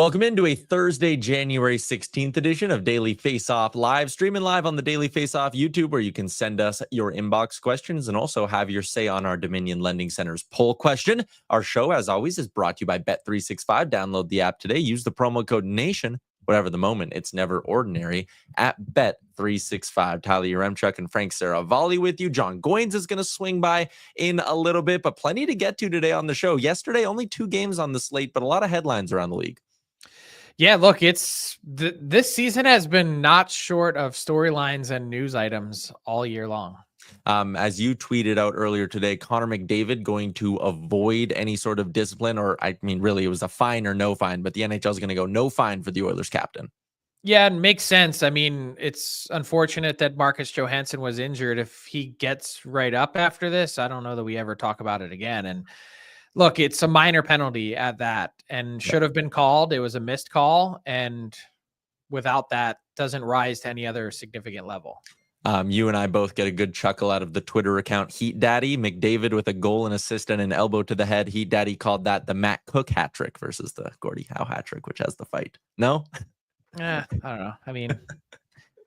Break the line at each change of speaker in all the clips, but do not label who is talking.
Welcome into a Thursday, January 16th edition of Daily Faceoff Live, streaming live on the Daily Faceoff YouTube, where you can send us your inbox questions and also have your say on our Dominion Lending Center's poll question. Our show, as always, is brought to you by Bet365. Download the app today. Use the promo code NATION. Whatever the moment, it's never ordinary at Bet365. Tyler Yaremchuk and Frank Saravalli with you. Jon Goyens is going to swing by in a little bit, but plenty to get to today on the show. Yesterday, only 2 games on the slate, but a lot of headlines around the league.
Yeah, look, this season has been not short of storylines and news items all year long.
As you tweeted out earlier today, Connor McDavid going to avoid any sort of discipline, or I mean, really, it was a fine or no fine, but the NHL is going to go no fine for the Oilers captain.
Yeah, it makes sense. I mean, it's unfortunate that Marcus Johansson was injured. If he gets right up after this, I don't know that we ever talk about it again. And look, it's a minor penalty at that and should have been called. It was a missed call. And without that, doesn't rise to any other significant level.
You and I both get a good chuckle out of the Twitter account Heat Daddy. McDavid with a goal and assist and an elbow to the head. Heat Daddy called that the Matt Cook hat trick versus the Gordie Howe hat trick, which has the fight. No?
I don't know. I mean,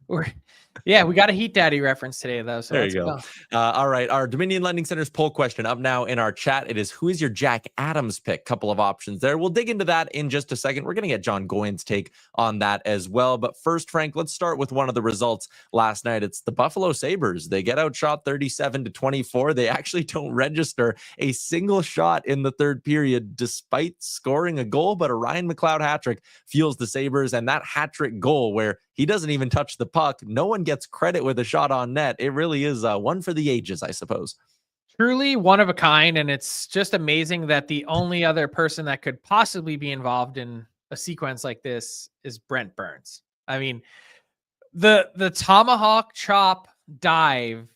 we got a Heat Daddy reference today, though. So
there you go. All right. Our Dominion Lending Center's poll question up now in our chat. It is, who is your Jack Adams pick? Couple of options there. We'll dig into that in just a second. We're going to get Jon Goyens' take on that as well. But first, Frank, let's start with one of the results last night. It's the Buffalo Sabres. They get outshot 37-24. They actually don't register a single shot in the third period, despite scoring a goal. But a Ryan Mcleod hat trick fuels the Sabres, and that hat trick goal where he doesn't even touch the puck, no one gets credit with a shot on net. It really is one for the ages, I suppose.
Truly one of a kind, and it's just amazing that the only other person that could possibly be involved in a sequence like this is Brent Burns. I mean, the tomahawk chop dive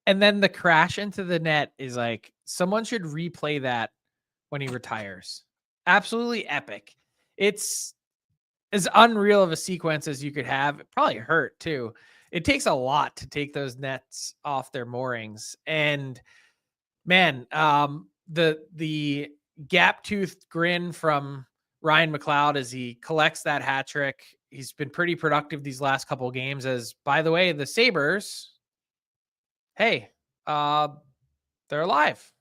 and then the crash into the net is like, someone should replay that when he retires. Absolutely epic. It's as unreal of a sequence as you could have. It probably hurt too. It takes a lot to take those nets off their moorings. And man, the gap-toothed grin from Ryan Mcleod as he collects that hat trick. He's been pretty productive these last couple of games. As, by the way, the Sabres, hey, they're alive.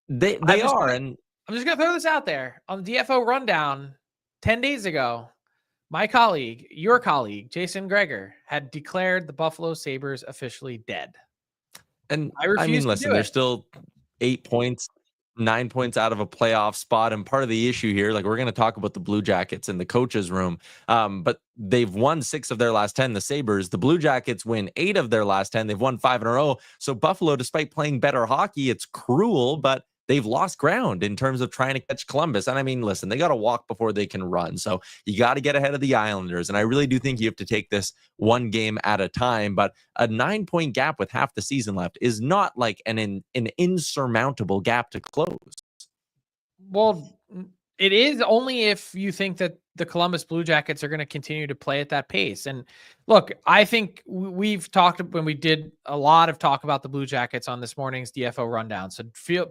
They are. And
I'm just going to throw this out there. On the DFO rundown 10 days ago, my colleague, your colleague, Jason Gregor, had declared the Buffalo Sabres officially dead.
And I mean, listen, they're still 8 points, 9 points out of a playoff spot. And part of the issue here, like, we're going to talk about the Blue Jackets in the coach's room, but they've won 6 of their last 10, the Sabres. The Blue Jackets win 8 of their last 10. They've won 5 in a row. So Buffalo, despite playing better hockey, it's cruel, but they've lost ground in terms of trying to catch Columbus. And I mean, listen, they got to walk before they can run. So you got to get ahead of the Islanders. And I really do think you have to take this one game at a time. But a 9-point gap with half the season left is not like an insurmountable gap to close.
Well, it is only if you think that the Columbus Blue Jackets are going to continue to play at that pace. And look, I think we've talked when we did a lot of talk about the Blue Jackets on this morning's DFO rundown. So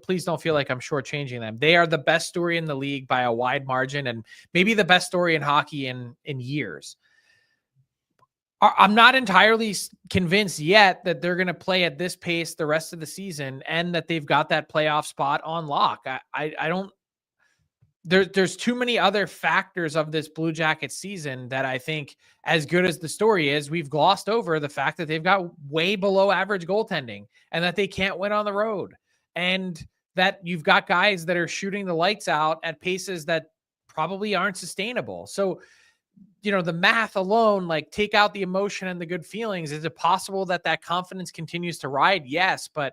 please don't feel like I'm shortchanging them. They are the best story in the league by a wide margin, and maybe the best story in hockey in years. I'm not entirely convinced yet that they're going to play at this pace the rest of the season and that they've got that playoff spot on lock. I don't. There's too many other factors of this Blue Jackets season that I think, as good as the story is, we've glossed over the fact that they've got way below average goaltending and that they can't win on the road, and that you've got guys that are shooting the lights out at paces that probably aren't sustainable. So, you know, the math alone, like, take out the emotion and the good feelings. Is it possible that that confidence continues to ride? Yes, but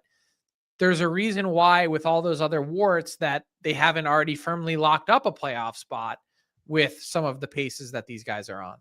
there's a reason why, with all those other warts, that they haven't already firmly locked up a playoff spot with some of the paces that these guys are on.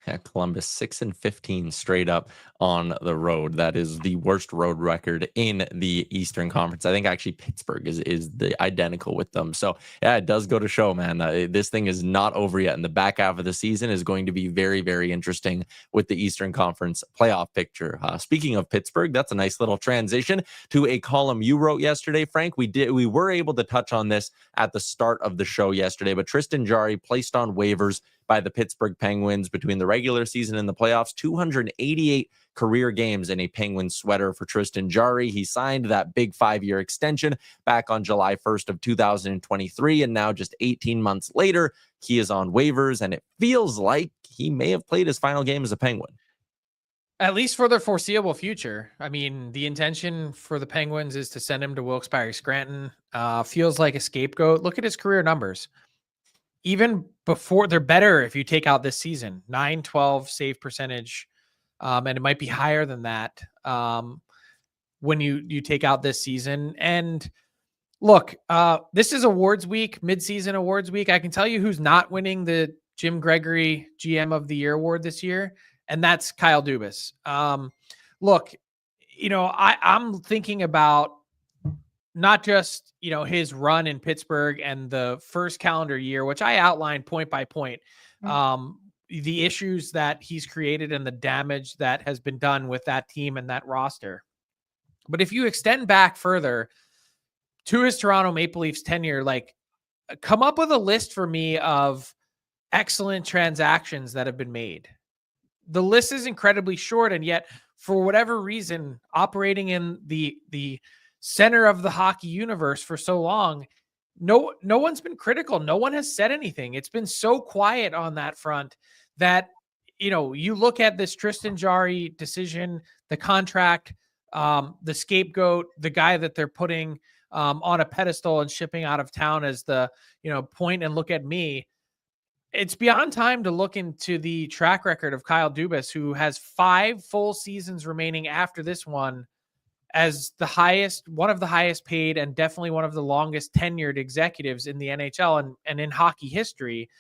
Yeah, Columbus 6-15 straight up on the road. That is the worst road record in the Eastern Conference. I think actually Pittsburgh is the identical with them. So yeah, it does go to show, man. This thing is not over yet, and the back half of the season is going to be very, very interesting with the Eastern Conference playoff picture. Speaking of Pittsburgh, that's a nice little transition to a column you wrote yesterday, Frank. We were able to touch on this at the start of the show yesterday, but Tristan Jarry placed on waivers by the Pittsburgh Penguins between the regular season and the playoffs. 288 career games in a Penguin sweater for Tristan Jarry. He signed that big 5-year extension back on July 1st of 2023, and now just 18 months later, he is on waivers, and it feels like he may have played his final game as a Penguin.
At least for the foreseeable future. I mean, the intention for the Penguins is to send him to Wilkes-Barre Scranton. Feels like a scapegoat. Look at his career numbers. Even before, they're better if you take out this season. 9-12 save percentage, and it might be higher than that when you take out this season. And look, this is awards week, midseason awards week. I can tell you who's not winning the Jim Gregory GM of the Year award this year, and that's Kyle Dubas. Look, I'm thinking about not just, his run in Pittsburgh and the first calendar year, which I outlined point by point, the issues that he's created and the damage that has been done with that team and that roster. But if you extend back further to his Toronto Maple Leafs tenure, come up with a list for me of excellent transactions that have been made. The list is incredibly short, and yet for whatever reason, operating in the center of the hockey universe for so long, no one's been critical. No one has said anything. It's been so quiet on that front that, you look at this Tristan Jarry decision, the contract, the scapegoat, the guy that they're putting on a pedestal and shipping out of town as the, point and look at me. It's beyond time to look into the track record of Kyle Dubas, who has 5 full seasons remaining after this one as one of the highest paid and definitely one of the longest tenured executives in the NHL and in hockey history,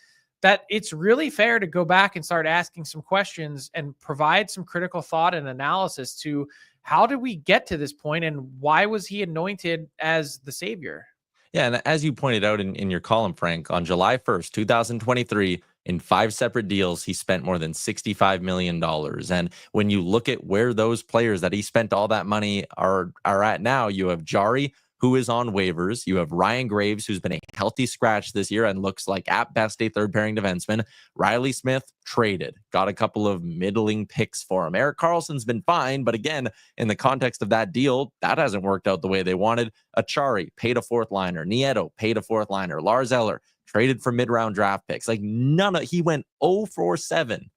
that it's really fair to go back and start asking some questions and provide some critical thought and analysis to how did we get to this point and why was he anointed as the savior?
Yeah, and as you pointed out in your column, Frank, on July 1st, 2023, in 5 separate deals, he spent more than $65 million. And when you look at where those players that he spent all that money are at now, you have Jarry, who is on waivers. You have Ryan Graves, who's been a healthy scratch this year and looks like at best a third pairing defenseman. Riley Smith traded, got a couple of middling picks for him. Erik Karlsson's been fine, but again, in the context of that deal, that hasn't worked out the way they wanted. Achari paid a 4th liner. Nieto paid a 4th liner. Lars Eller traded for mid-round draft picks. He went 0-for-7.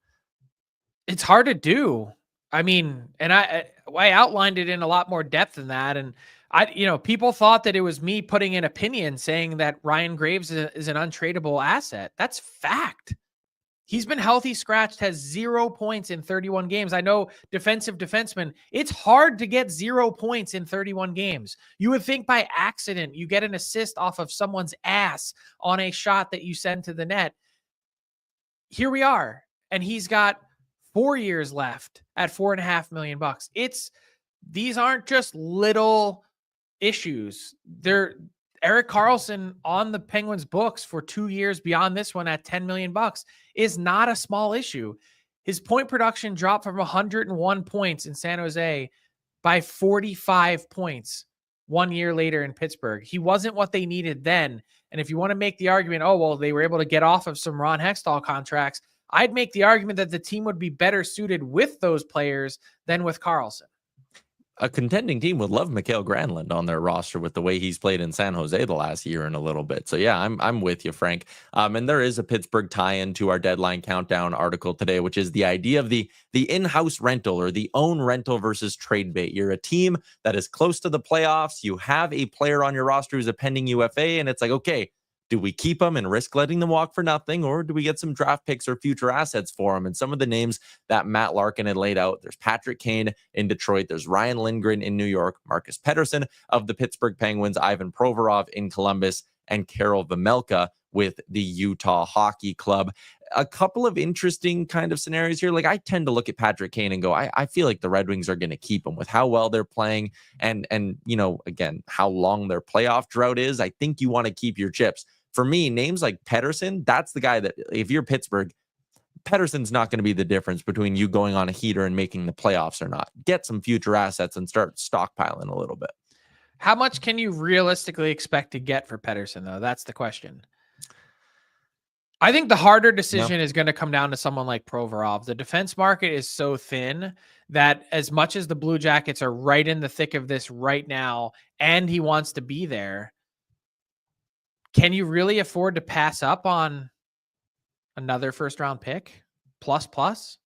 It's hard to do. I mean, and I outlined it in a lot more depth than that. And people thought that it was me putting an opinion saying that Ryan Graves is an untradeable asset. That's fact. He's been healthy scratched, has 0 points in 31 games. I know defenseman, it's hard to get 0 points in 31 games. You would think by accident you get an assist off of someone's ass on a shot that you send to the net. Here we are. And he's got 4 years left at $4.5 million. These aren't just little issues. They're Erik Karlsson on the Penguins books for 2 years beyond this one at $10 million is not a small issue. His point production dropped from 101 points in San Jose by 45 points 1 year later in Pittsburgh. He wasn't what they needed then. And if you want to make the argument, they were able to get off of some Ron Hextall contracts, I'd make the argument that the team would be better suited with those players than with Karlsson.
A contending team would love Mikael Granlund on their roster with the way he's played in San Jose the last year and a little bit. So yeah, I'm with you, Frank. And there is a Pittsburgh tie-in to our deadline countdown article today, which is the idea of the in-house rental or the own rental versus trade bait. You're a team that is close to the playoffs. You have a player on your roster who's a pending UFA, and it's like, okay, do we keep them and risk letting them walk for nothing, or do we get some draft picks or future assets for them? And some of the names that Matt Larkin had laid out, there's Patrick Kane in Detroit, there's Ryan Lindgren in New York, Marcus Pettersson of the Pittsburgh Penguins, Ivan Provorov in Columbus, and Karel Vejmelka with the Utah Hockey Club. A couple of interesting kind of scenarios here. Like, I tend to look at Patrick Kane and go, I feel like the Red Wings are going to keep him with how well they're playing and, again, how long their playoff drought is. I think you want to keep your chips. For me, names like Pettersson, that's the guy that if you're Pittsburgh, Pettersson's not going to be the difference between you going on a heater and making the playoffs or not. Get some future assets and start stockpiling a little bit.
How much can you realistically expect to get for Pettersson, though? That's the question. I think the harder decision is going to come down to someone like Provorov. The defense market is so thin that as much as the Blue Jackets are right in the thick of this right now, and he wants to be there, can you really afford to pass up on another first-round pick? Plus?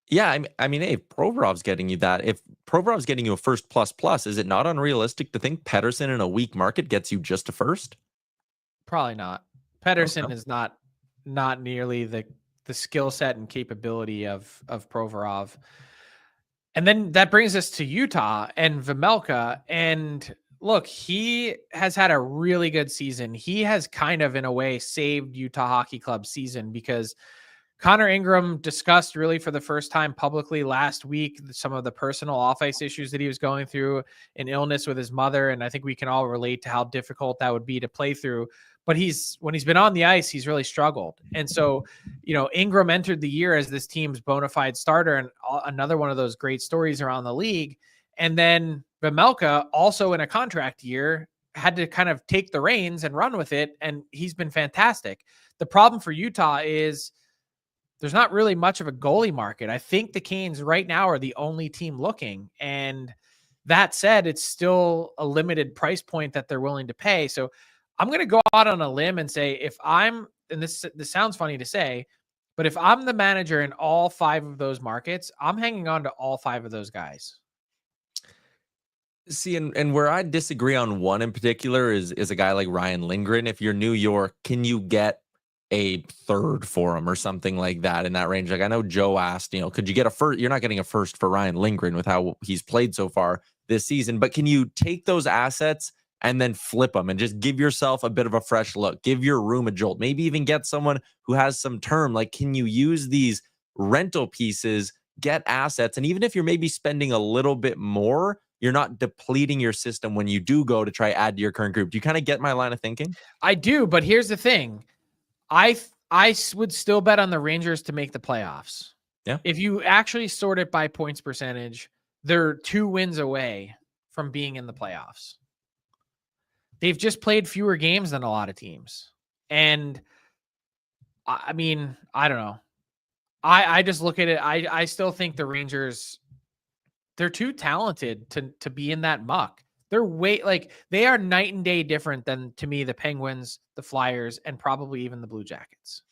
Yeah, I mean, hey, if Provorov's getting you that, if Provorov's getting you a first plus, is it not unrealistic to think Pettersson in a weak market gets you just a first?
Probably not. Pettersson is not nearly the skill set and capability of Provorov. And then that brings us to Utah and Vejmelka. And look, he has had a really good season. He has kind of, in a way, saved Utah Hockey Club's season because Connor Ingram discussed really for the first time publicly last week some of the personal off-ice issues that he was going through, an illness with his mother. And I think we can all relate to how difficult that would be to play through. But when he's been on the ice, he's really struggled. And so, Ingram entered the year as this team's bona fide starter and another one of those great stories around the league. And then Vejmelka, also in a contract year, had to kind of take the reins and run with it. And he's been fantastic. The problem for Utah is there's not really much of a goalie market. I think the Canes right now are the only team looking. And that said, it's still a limited price point that they're willing to pay. So I'm going to go out on a limb and say, if I'm, and this sounds funny to say, but if I'm the manager in all 5 of those markets, I'm hanging on to all 5 of those guys.
See, and where I disagree on one in particular is a guy like Ryan Lindgren. If you're New York, can you get a third for him or something like that in that range? Like, I know Joe asked, could you get a first? You're not getting a first for Ryan Lindgren with how he's played so far this season, but can you take those assets and then flip them and just give yourself a bit of a fresh look, give your room a jolt, maybe even get someone who has some term? Like, can you use these rental pieces, get assets? And even if you're maybe spending a little bit more, you're not depleting your system when you do go to try add to your current group. Do you kind of get my line of thinking?
I do, but here's the thing. I would still bet on the Rangers to make the playoffs.
Yeah.
If you actually sort it by points percentage, they're 2 wins away from being in the playoffs. They've just played fewer games than a lot of teams. And I mean, I don't know. I just look at it. I still think the Rangers, they're too talented to be in that muck. They are night and day different than, to me, the Penguins, the Flyers, and probably even the Blue Jackets.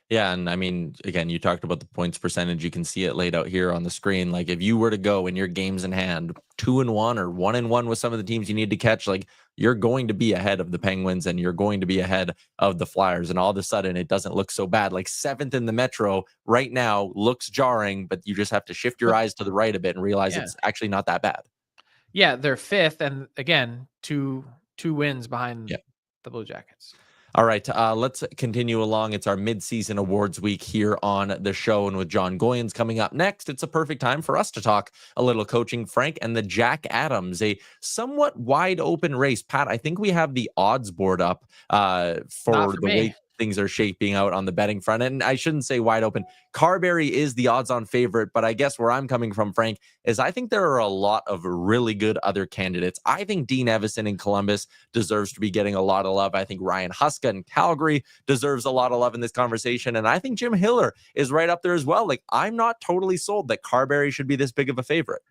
Yeah, and I mean, again, you talked about the points percentage. You can see it laid out here on the screen. Like, if you were to go in your games in hand 2-1 or 1-1 with some of the teams you need to catch, like, you're going to be ahead of the Penguins and you're going to be ahead of the Flyers. And all of a sudden, it doesn't look so bad. Like, 7th in the Metro right now looks jarring, but you just have to shift your eyes to the right a bit and realize it's actually not that bad.
Yeah, they're 5th, and again, two wins behind the Blue Jackets.
All right, let's continue along. It's our midseason awards week here on the show, and with Jon Goyens coming up next, it's a perfect time for us to talk a little coaching. Frank and the Jack Adams, a somewhat wide open race. Pat, I think we have the odds board up for the way things are shaping out on the betting front. And I shouldn't say wide open. Carberry is the odds-on favorite, but I guess where I'm coming from, Frank, is I think there are a lot of really good other candidates. I think Dean Evison in Columbus deserves to be getting a lot of love. I think Ryan Huska in Calgary deserves a lot of love in this conversation. And I think Jim Hiller is right up there as well. Like, I'm not totally sold that Carberry should be this big of a favorite.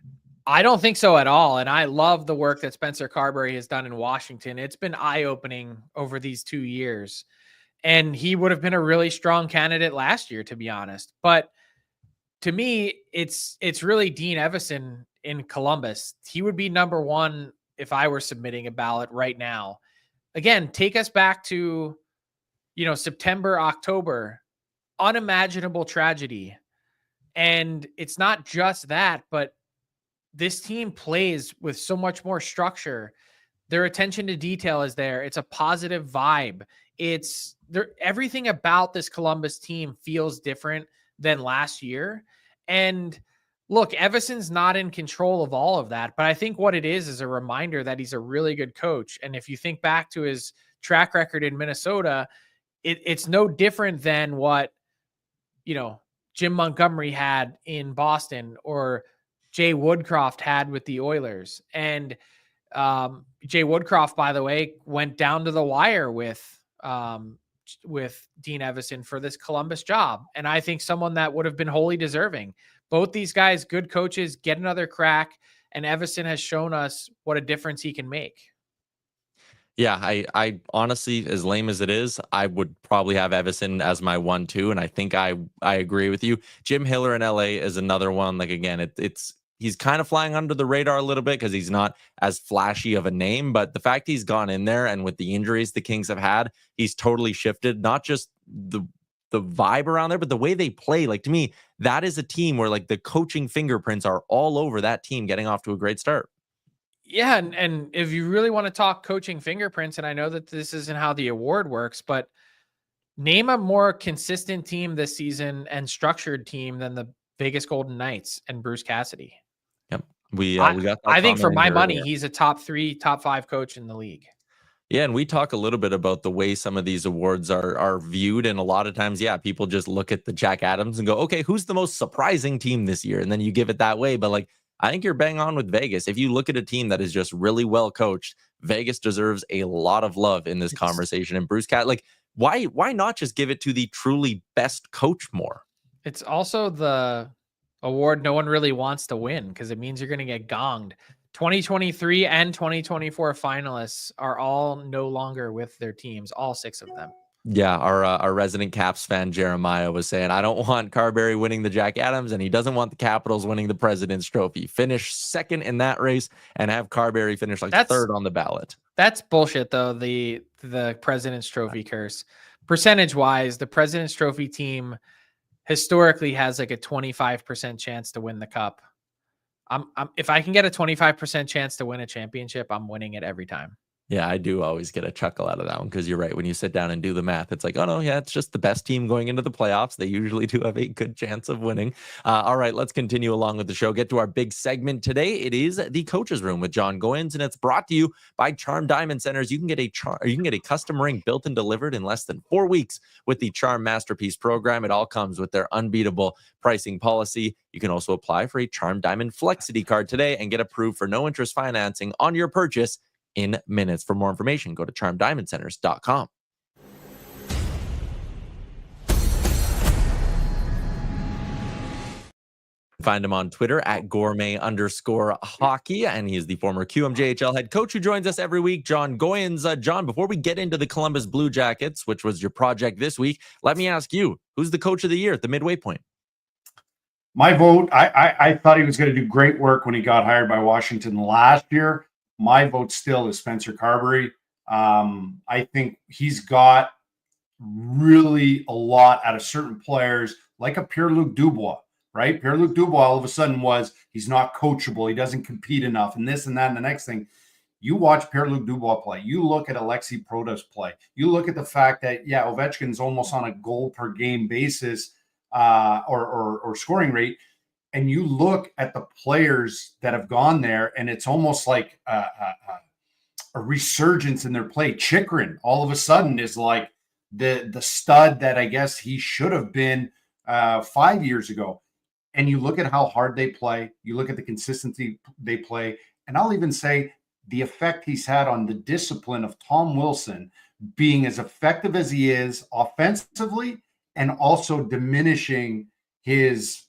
I don't think so at all. And I love the work that Spencer Carberry has done in Washington. It's been eye-opening over these 2 years. And he would have been a really strong candidate last year, to be honest. But to me, it's really Dean Evison in Columbus. He would be number 1 if I were submitting a ballot right now. Again, take us back to, September, October, unimaginable tragedy. And it's not just that, but this team plays with so much more structure. Their attention to detail is there. It's a positive vibe. It's there. Everything about this Columbus team feels different than last year. And look, Evason's not in control of all of that, but I think what it is a reminder that he's a really good coach. And if you think back to his track record in Minnesota, it's no different than what, Jim Montgomery had in Boston or Jay Woodcroft had with the Oilers. And Jay Woodcroft, by the way, went down to the wire with Dean Evason for this Columbus job. And I think someone that would have been wholly deserving. Both these guys, good coaches, get another crack. And Evason has shown us what a difference he can make.
Yeah, I honestly, as lame as it is, I would probably have Evason as my 1-2, and I think I agree with you. Jim Hiller in LA is another one. Like, again, he's kind of flying under the radar a little bit because he's not as flashy of a name, but the fact he's gone in there and with the injuries the Kings have had, he's totally shifted not just the vibe around there, but the way they play. Like, to me, that is a team where like the coaching fingerprints are all over that team getting off to a great start.
Yeah, and if you really want to talk coaching fingerprints, and I know that this isn't how the award works, but name a more consistent team this season and structured team than the Vegas Golden Knights and Bruce Cassidy.
Yep, we got.
I think for my money, he's a top 3, top 5 coach in the league.
Yeah, and we talk a little bit about the way some of these awards are viewed, and a lot of times, yeah, people just look at the Jack Adams and go, okay, who's the most surprising team this year? And then you give it that way, but like, I think you're bang on with Vegas. If you look at a team that is just really well coached, Vegas deserves a lot of love in this conversation. And Bruce Cat, like, why not just give it to the truly best coach more?
It's also the award no one really wants to win because it means you're going to get gonged. 2023 and 2024 finalists are all no longer with their teams, all 6 of them.
Yeah, our resident Caps fan Jeremiah was saying, I don't want Carberry winning the Jack Adams, and he doesn't want the Capitals winning the President's Trophy. Finish second in that race and have Carberry finish third on the ballot.
That's bullshit, though. The President's Trophy curse. Percentage-wise, the President's Trophy team historically has like a 25% chance to win the cup. If I can get a 25% chance to win a championship, I'm winning it every time.
Yeah, I do always get a chuckle out of that one because you're right. When you sit down and do the math, it's like, oh, no, yeah, it's just the best team going into the playoffs. They usually do have a good chance of winning. All right, let's continue along with the show. Get to our big segment today. It is the Coach's Room with Jon Goyens, and it's brought to you by Charm Diamond Centers. You can get a custom ring built and delivered in less than 4 weeks with the Charm Masterpiece program. It all comes with their unbeatable pricing policy. You can also apply for a Charm Diamond Flexity card today and get approved for no interest financing on your purchase in minutes. For more information, go to charmdiamondcenters.com. Find him on Twitter at gourmet_hockey, and he is the former QMJHL head coach who joins us every week, Jon Goyens. Jon, before we get into the Columbus Blue Jackets, which was your project this week, let me ask you, who's the coach of the year at the midway point?
My vote, I thought he was going to do great work when he got hired by Washington last year. My vote still is Spencer Carberry. I think he's got really a lot out of certain players, like a Pierre-Luc Dubois, right? Pierre-Luc Dubois all of a sudden he's not coachable. He doesn't compete enough, and this and that and the next thing. You watch Pierre-Luc Dubois play. You look at Alexei Protas play. You look at the fact that, yeah, Ovechkin's almost on a goal per game basis or scoring rate. And you look at the players that have gone there, and it's almost like a resurgence in their play. Chychrun all of a sudden is like the stud that I guess he should have been 5 years ago. And you look at how hard they play. You look at the consistency they play. And I'll even say the effect he's had on the discipline of Tom Wilson being as effective as he is offensively and also diminishing his,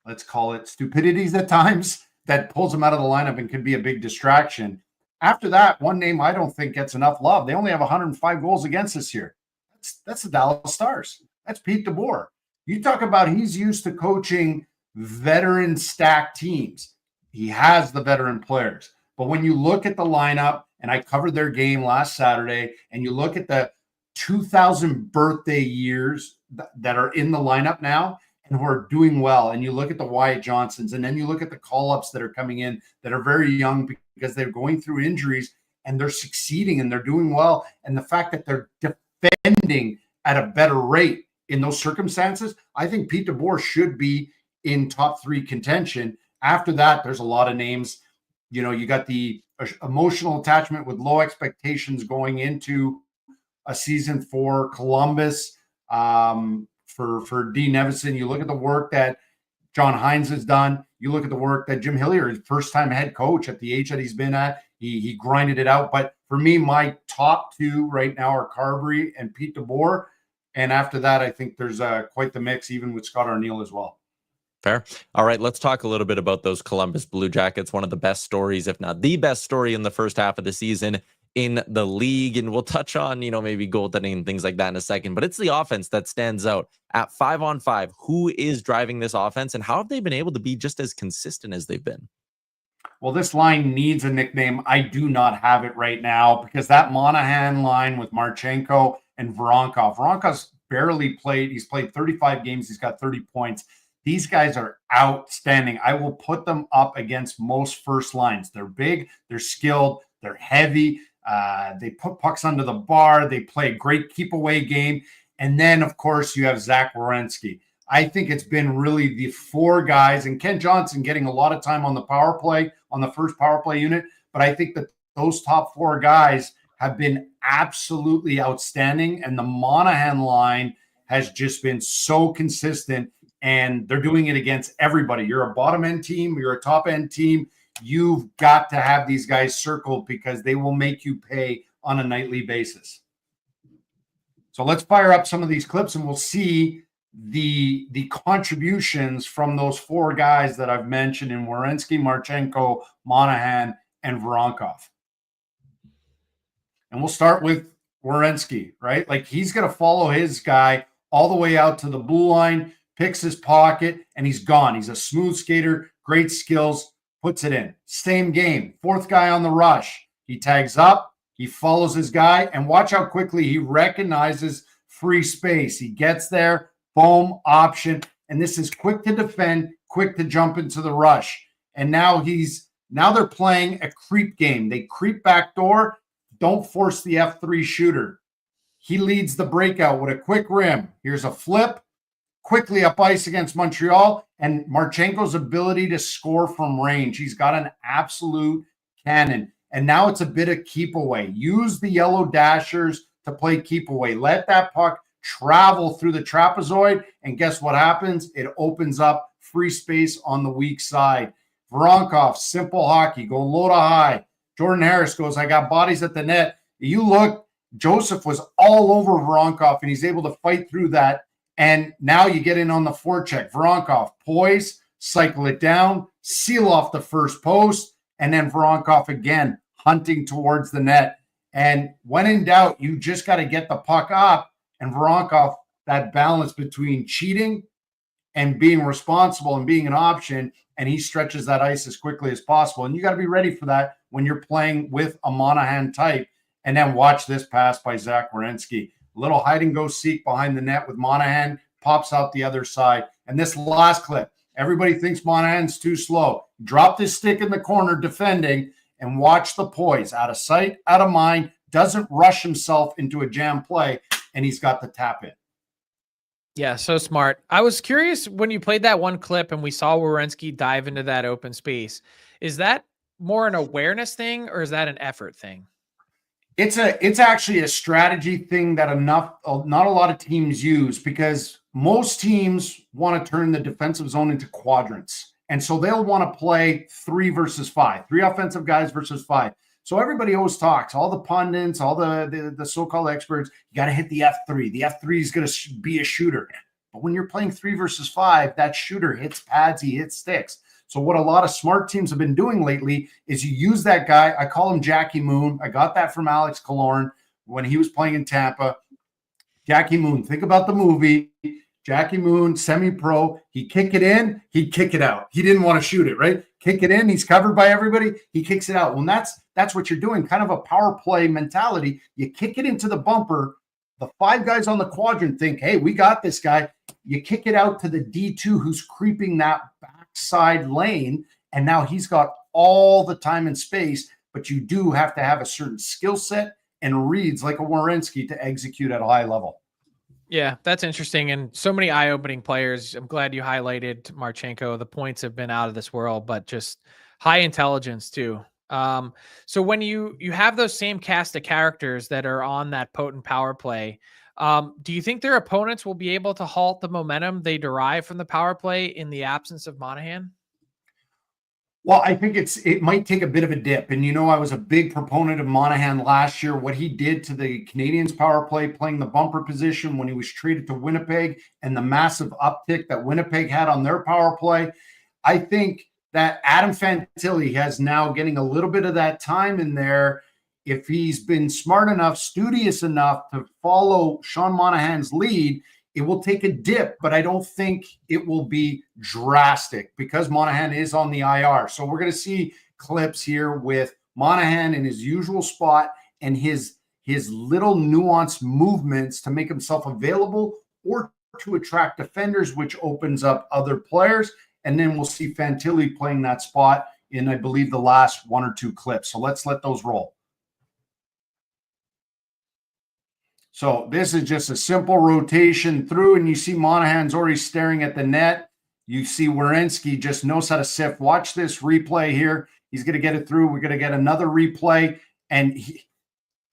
let's call it, stupidities at times that pulls him out of the lineup and can be a big distraction. After that, one name I don't think gets enough love. They only have 105 goals against this year. That's the Dallas Stars. That's Pete DeBoer. You talk about he's used to coaching veteran stacked teams. He has the veteran players. But when you look at the lineup, and I covered their game last Saturday, and you look at the 2,000 birthday years that are in the lineup now, and who are doing well. And you look at the Wyatt Johnsons, and then you look at the call-ups that are coming in that are very young because they're going through injuries, and they're succeeding and they're doing well. And the fact that they're defending at a better rate in those circumstances, I think Pete DeBoer should be in top 3 contention. After that, there's a lot of names. You know, you got the emotional attachment with low expectations going into a season for Columbus. For Dean Evison, you look at the work that John Hines has done. You look at the work that Jim Hilliard, first-time head coach at the age that he's been at, he grinded it out. But for me, my top 2 right now are Carberry and Pete DeBoer. And after that, I think there's quite the mix, even with Scott Arniel as well.
Fair. All right, let's talk a little bit about those Columbus Blue Jackets. One of the best stories, if not the best story in the first half of the season in the league. And we'll touch on, maybe goaltending and things like that in a second. But it's the offense that stands out at 5-on-5. Who is driving this offense, and how have they been able to be just as consistent as they've been?
Well, this line needs a nickname. I do not have it right now because that Monahan line with Marchenko and Voronkov. Voronkov's barely played. He's played 35 games. He's got 30 points. These guys are outstanding. I will put them up against most first lines. They're big, they're skilled, they're heavy. They put pucks under the bar. They play a great keep away game. And then, of course, you have Zach Werenski. I think it's been really the 4 guys, and Ken Johnson getting a lot of time on the power play, on the first power play unit. But I think that those top 4 guys have been absolutely outstanding. And the Monahan line has just been so consistent. And they're doing it against everybody. You're a bottom end team, you're a top end team. You've got to have these guys circled because they will make you pay on a nightly basis. So let's fire up some of these clips and we'll see the contributions from those 4 guys that I've mentioned in Werenski, Marchenko, Monahan, and Voronkov. And we'll start with Werenski, right? Like he's going to follow his guy all the way out to the blue line, picks his pocket, and he's gone. He's a smooth skater, great skills, puts it in. Same game. 4th guy on the rush. He tags up, he follows his guy, and watch how quickly he recognizes free space. He gets there, boom, option, and this is quick to defend, quick to jump into the rush. And now they're playing a creep game. They creep back door, don't force the F3 shooter. He leads the breakout with a quick rim. Here's a flip. Quickly up ice against Montreal, and Marchenko's ability to score from range. He's got an absolute cannon. And now it's a bit of keep away. Use the yellow dashers to play keep away. Let that puck travel through the trapezoid, and guess what happens? It opens up free space on the weak side. Voronkov, simple hockey, go low to high. Jordan Harris goes, I got bodies at the net. You look, Joseph was all over Voronkov, and he's able to fight through that. And now you get in on the forecheck. Voronkov, poise, cycle it down, seal off the first post, and then Voronkov again, hunting towards the net. And when in doubt, you just got to get the puck up. And Voronkov, that balance between cheating and being responsible and being an option, and he stretches that ice as quickly as possible. And you got to be ready for that when you're playing with a Monahan type. And then watch this pass by Zach Werenski. Little hide and go seek behind the net with Monahan, pops out the other side. And this last clip, everybody thinks Monahan's too slow. Dropped his stick in the corner defending, and watch the poise. Out of sight, out of mind, doesn't rush himself into a jam play, and he's got the tap in.
Yeah, so smart. I was curious when you played that one clip and we saw Werenski dive into that open space. Is that more an awareness thing or is that an effort thing?
It's actually a strategy thing that not a lot of teams use, because most teams want to turn the defensive zone into quadrants. And so they'll want to play 3 versus 5, 3 offensive guys versus 5. So everybody always talks, all the pundits, all the so-called experts, you got to hit the F3. The F3 is going to be a shooter. But when you're playing 3 versus 5, that shooter hits pads, he hits sticks. So what a lot of smart teams have been doing lately is you use that guy. I call him Jackie Moon. I got that from Alex Killorn when he was playing in Tampa. Jackie Moon, think about the movie. Jackie Moon, semi-pro. He'd kick it in, he'd kick it out. He didn't want to shoot it, right? Kick it in, he's covered by everybody, he kicks it out. Well, that's what you're doing, kind of a power play mentality. You kick it into the bumper. The 5 guys on the quadrant think, hey, we got this guy. You kick it out to the D2 who's creeping that backside lane, and now he's got all the time and space, but you do have to have a certain skill set and reads like a Werenski to execute at a high level.
Yeah, that's interesting. And so many eye-opening players. I'm glad you highlighted Marchenko. The points have been out of this world, but just high intelligence too. So when you have those same cast of characters that are on that potent power play, do you think their opponents will be able to halt the momentum they derive from the power play in the absence of Monahan?
Well, I think it might take a bit of a dip. And, I was a big proponent of Monahan last year. What he did to the Canadiens power play, playing the bumper position when he was traded to Winnipeg, and the massive uptick that Winnipeg had on their power play. I think that Adam Fantilli has now getting a little bit of that time in there. If he's been smart enough, studious enough to follow Sean Monahan's lead, it will take a dip, but I don't think it will be drastic because Monahan is on the IR. So we're going to see clips here with Monahan in his usual spot and his little nuanced movements to make himself available or to attract defenders, which opens up other players. And then we'll see Fantilli playing that spot in, I believe, the last one or two clips. So let's let those roll. So this is just a simple rotation through, and you see Monahan's already staring at the net. You see Werenski just knows how to sift. Watch this replay here. He's going to get it through. We're going to get another replay, and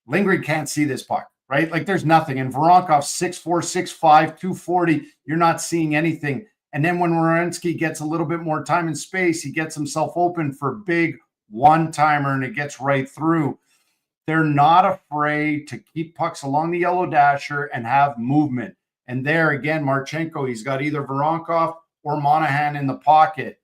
Lindgren can't see this puck, right? Like there's nothing. And Voronkov, 6'4", 6'5", 240, you're not seeing anything. And then when Werenski gets a little bit more time and space, he gets himself open for a big one-timer, and it gets right through. They're not afraid to keep pucks along the yellow dasher and have movement. And there again, Marchenko, he's got either Voronkov or Monahan in the pocket.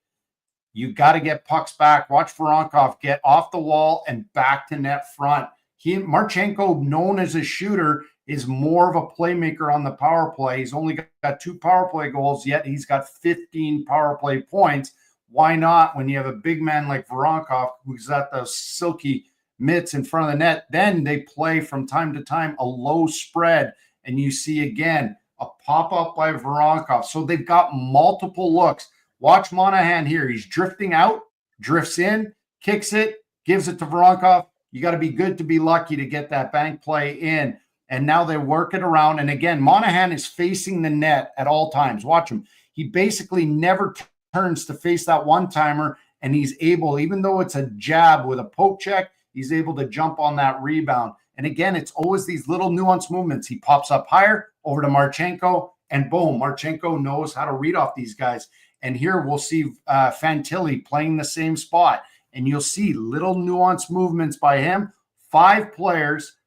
You got to get pucks back. Watch Voronkov get off the wall and back to net front. Marchenko, known as a shooter, is more of a playmaker on the power play. He's only got 2 power play goals, yet he's got 15 power play points. Why not when you have a big man like Voronkov who's got those silky mitts in front of the net? Then they play from time to time a low spread, and you see again a pop-up by Voronkov. So they've got multiple looks. Watch Monahan here. He's drifting out, drifts in, kicks it, gives it to Voronkov. You got to be good to be lucky to get that bank play in. And now they work it around. And again, Monahan is facing the net at all times. Watch him. He basically never turns to face that one-timer, and he's able, even though it's a jab with a poke check, he's able to jump on that rebound. And again, it's always these little nuanced movements. He pops up higher over to Marchenko, and boom, Marchenko knows how to read off these guys. And here we'll see Fantilli playing the same spot. And you'll see little nuanced movements by him. 5 players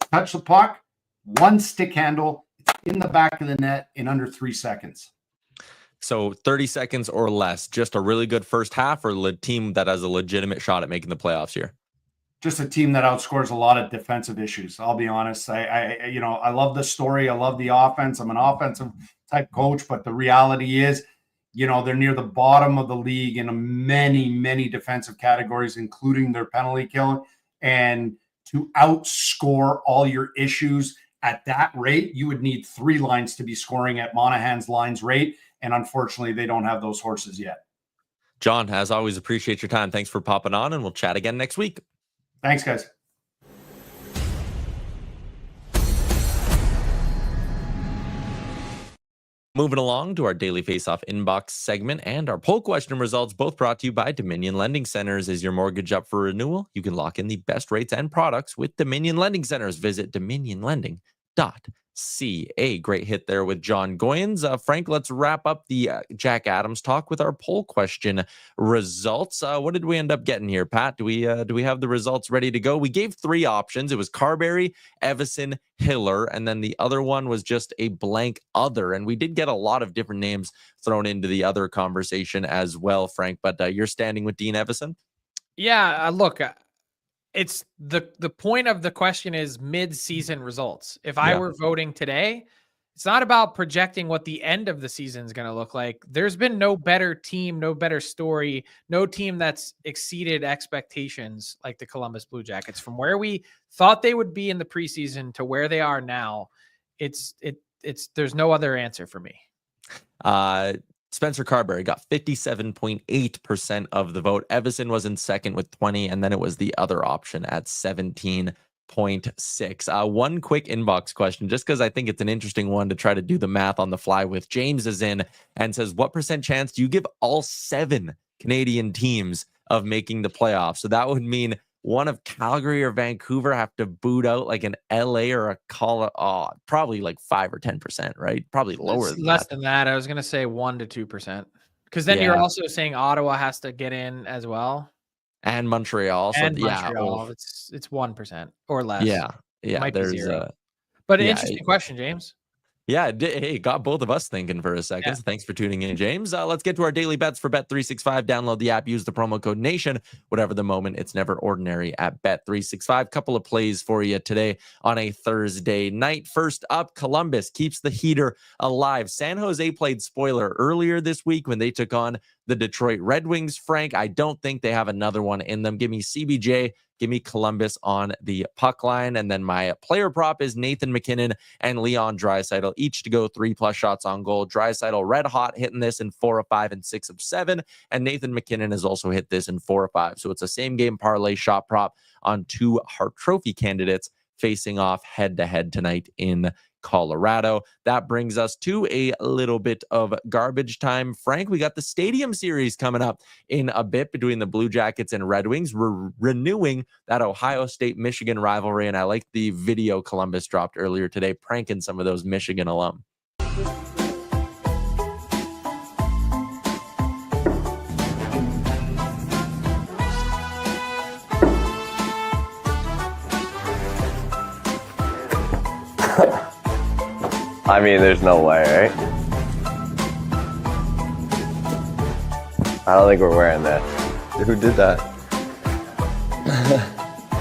touch the puck, 1 stick handle. It's in the back of the net in under 3 seconds.
So 30 seconds or less, just a really good first half, or a team that has a legitimate shot at making the playoffs here?
Just a team that outscores a lot of defensive issues. I'll be honest. I love the story. I love the offense. I'm an offensive type coach, but the reality is, they're near the bottom of the league in many, many defensive categories, including their penalty killing. And to outscore all your issues at that rate, you would need 3 lines to be scoring at Monahan's lines rate. And unfortunately, they don't have those horses yet.
John, as always, appreciate your time. Thanks for popping on, and we'll chat again next week.
Thanks, guys.
Moving along to our Daily Faceoff inbox segment and our poll question results, both brought to you by Dominion Lending Centers. Is your mortgage up for renewal? You can lock in the best rates and products with Dominion Lending Centers. Visit dominionlending.ca. Great hit there with Jon Goyens. Frank, let's wrap up the Jack Adams talk with our poll question results. What did we end up getting here, Pat? Do we have the results ready to go? We gave 3 options. It was Carberry, Evison, Hiller, and then the other one was just a blank other. And we did get a lot of different names thrown into the other conversation as well, Frank. But you're standing with Dean Evison?
Yeah, look, it's the point of the question is mid-season results. If I were voting today, it's not about projecting what the end of the season is going to look like. There's been no better team, no better story, no team that's exceeded expectations like the Columbus Blue Jackets. From where we thought they would be in the preseason to where they are now, there's no other answer for me.
Spencer Carberry got 57.8% of the vote. Evison was in second with 20, and then it was the other option at 17.6. One quick inbox question, just because I think it's an interesting one to try to do the math on the fly with. James is in and says, what % chance do you give all 7 Canadian teams of making the playoffs? So that would mean one of Calgary or Vancouver have to boot out like an LA or a Colorado. Probably like 5 or 10%, right? Probably lower than
less
that.
than that. I was going to say 1 to 2%. Because then you're also saying Ottawa has to get in as well.
And Montreal. So
Montreal. It's 1% or less.
Yeah.
It might be 0.
But
an interesting question, James.
Yeah, hey, got both of us thinking for a second. So thanks for tuning in, James. Let's get to our daily bets for Bet365. Download the app, use the promo code NATION. Whatever the moment, it's never ordinary at Bet365. Couple of plays for you today on a Thursday night. First up, Columbus keeps the heater alive. San Jose played spoiler earlier this week when they took on the Detroit Red Wings. Frank, I don't think they have another one in them. Give me CBJ. Give me Columbus on the puck line. And then my player prop is Nathan McKinnon and Leon Draisaitl, each to go 3+ shots on goal. Draisaitl red hot, hitting this in 4 of 5 and 6 of 7. And Nathan McKinnon has also hit this in 4 of 5. So it's a same game parlay shot prop on 2 Hart Trophy candidates facing off head-to-head tonight in Colorado. That brings us to a little bit of garbage time. Frank, we got the Stadium Series coming up in a bit between the Blue Jackets and Red Wings. We're renewing that Ohio State-Michigan rivalry, and I like the video Columbus dropped earlier today, pranking some of those Michigan alum.
I mean, there's no way, right? I don't think we're wearing this.
Who did that?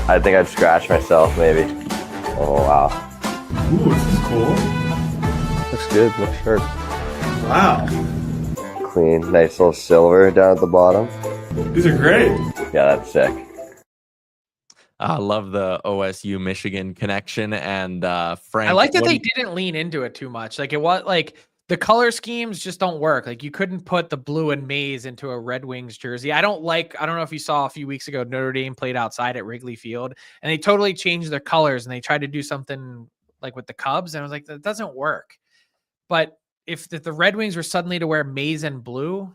I think I'd scratch myself, maybe. Oh, wow.
Ooh, this is cool.
Looks good. Looks sharp.
Wow.
Clean. Nice little silver down at the bottom.
These are great.
Yeah, that's sick.
I love the OSU Michigan connection. And Frank,
I like that they didn't lean into it too much. Like it was like the color schemes just don't work. Like you couldn't put the blue and maize into a Red Wings jersey. I don't know if you saw a few weeks ago, Notre Dame played outside at Wrigley Field and they totally changed their colors and they tried to do something like with the Cubs. And I was like, that doesn't work. But if the Red Wings were suddenly to wear maize and blue,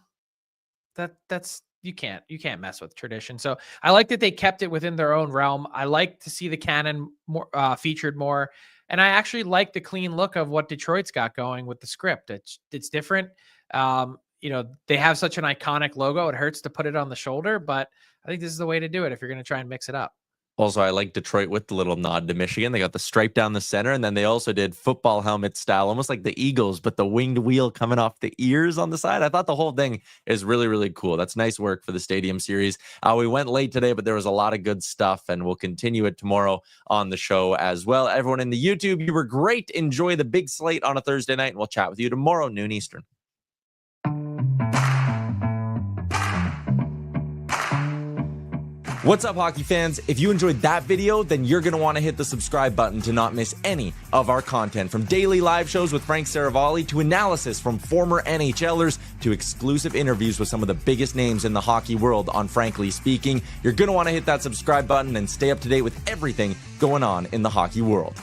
that's you can't mess with tradition. So I like that they kept it within their own realm. I like to see the cannon more featured more. And I actually like the clean look of what Detroit's got going with the script. It's different. They have such an iconic logo. It hurts to put it on the shoulder, but I think this is the way to do it if you're going to try and mix it up.
Also, I like Detroit with the little nod to Michigan. They got the stripe down the center, and then they also did football helmet style, almost like the Eagles, but the winged wheel coming off the ears on the side. I thought the whole thing is really, really cool. That's nice work for the Stadium Series. We went late today, but there was a lot of good stuff, and we'll continue it tomorrow on the show as well. Everyone in the YouTube, you were great. Enjoy the big slate on a Thursday night, and we'll chat with you tomorrow, noon Eastern. What's up, hockey fans? If you enjoyed that video, then you're going to want to hit the subscribe button to not miss any of our content. From daily live shows with Frank Saravalli to analysis from former NHLers to exclusive interviews with some of the biggest names in the hockey world on Frankly Speaking. You're going to want to hit that subscribe button and stay up to date with everything going on in the hockey world.